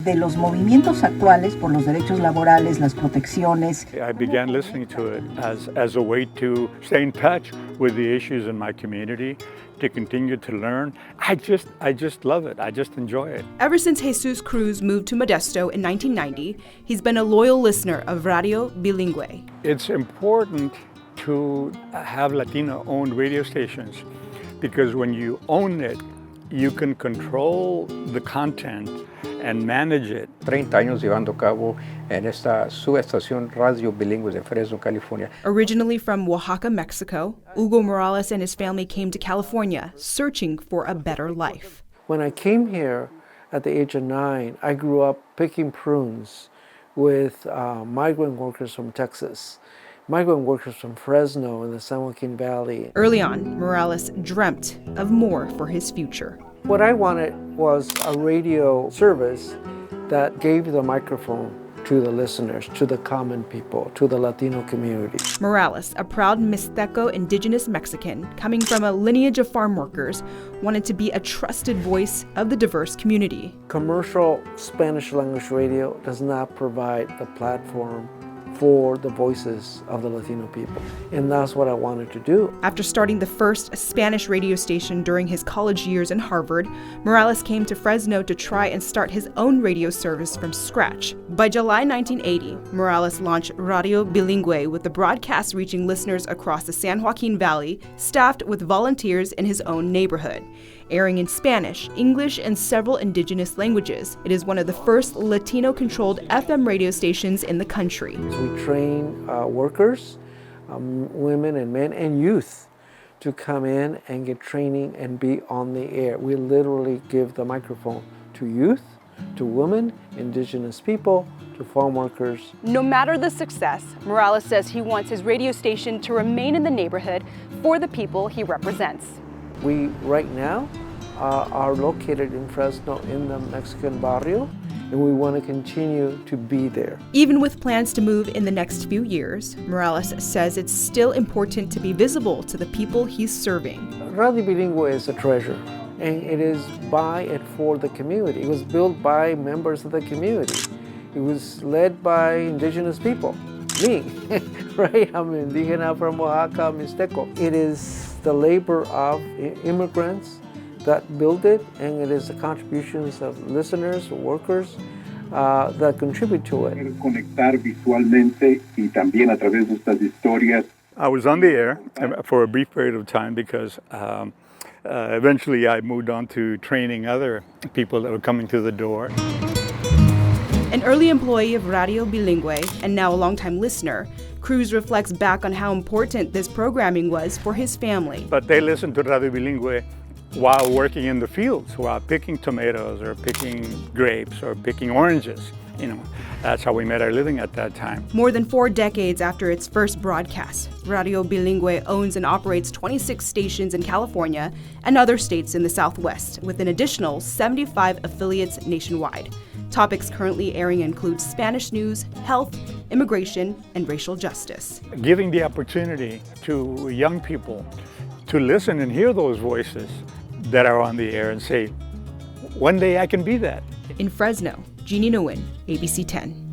De los movimientos actuales por los derechos laborales, las protecciones. I began listening to it as a way to stay in touch with the issues in my community, to continue to learn. I just love it. I just enjoy it. Ever since Jesus Cruz moved to Modesto in 1990, he's been a loyal listener of Radio Bilingüe. It's important to have Latino-owned radio stations because when you own it, you can control the content and manage it. 30 años llevando a cabo en esta subestación Radio Bilingüe de Fresno, California. Originally from Oaxaca, Mexico, Hugo Morales and his family came to California searching for a better life. When I came here at the age of 9, I grew up picking prunes with migrant workers from Texas, migrant workers from Fresno in the San Joaquin Valley. Early on, Morales dreamt of more for his future. What I wanted was a radio service that gave the microphone to the listeners, to the common people, to the Latino community. Morales, a proud Mixteco indigenous Mexican coming from a lineage of farm workers, wanted to be a trusted voice of the diverse community. Commercial Spanish language radio does not provide the platform for the voices of the Latino people. And that's what I wanted to do. After starting the first Spanish radio station during his college years in Harvard, Morales came to Fresno to try and start his own radio service from scratch. By July 1980, Morales launched Radio Bilingüe with the broadcast reaching listeners across the San Joaquin Valley, staffed with volunteers in his own neighborhood. Airing in Spanish, English, and several indigenous languages, it is one of the first Latino-controlled FM radio stations in the country. We train workers, women and men, and youth to come in and get training and be on the air. We literally give the microphone to youth, to women, indigenous people, to farm workers. No matter the success, Morales says he wants his radio station to remain in the neighborhood for the people he represents. We, right now, are located in Fresno in the Mexican barrio, and we want to continue to be there. Even with plans to move in the next few years, Morales says it's still important to be visible to the people he's serving. Radio Bilingüe is a treasure, and it is by and for the community. It was built by members of the community. It was led by indigenous people, me, right? I'm indígena from Oaxaca, Mixteco. It is the labor of immigrants that build it, and it is the contributions of listeners, workers that contribute to it. Conectar visualmente y también a través de estas historias. I was on the air for a brief period of time because eventually I moved on to training other people that were coming to the door. An early employee of Radio Bilingüe and now a longtime listener, Cruz reflects back on how important this programming was for his family. But they listened to Radio Bilingüe while working in the fields, while picking tomatoes or picking grapes or picking oranges. You know, that's how we made our living at that time. More than 4 decades after its first broadcast, Radio Bilingüe owns and operates 26 stations in California and other states in the Southwest, with an additional 75 affiliates nationwide. Topics currently airing include Spanish news, health, immigration, and racial justice. Giving the opportunity to young people to listen and hear those voices that are on the air and say, one day I can be that. In Fresno, Jeannie Nguyen, ABC 10.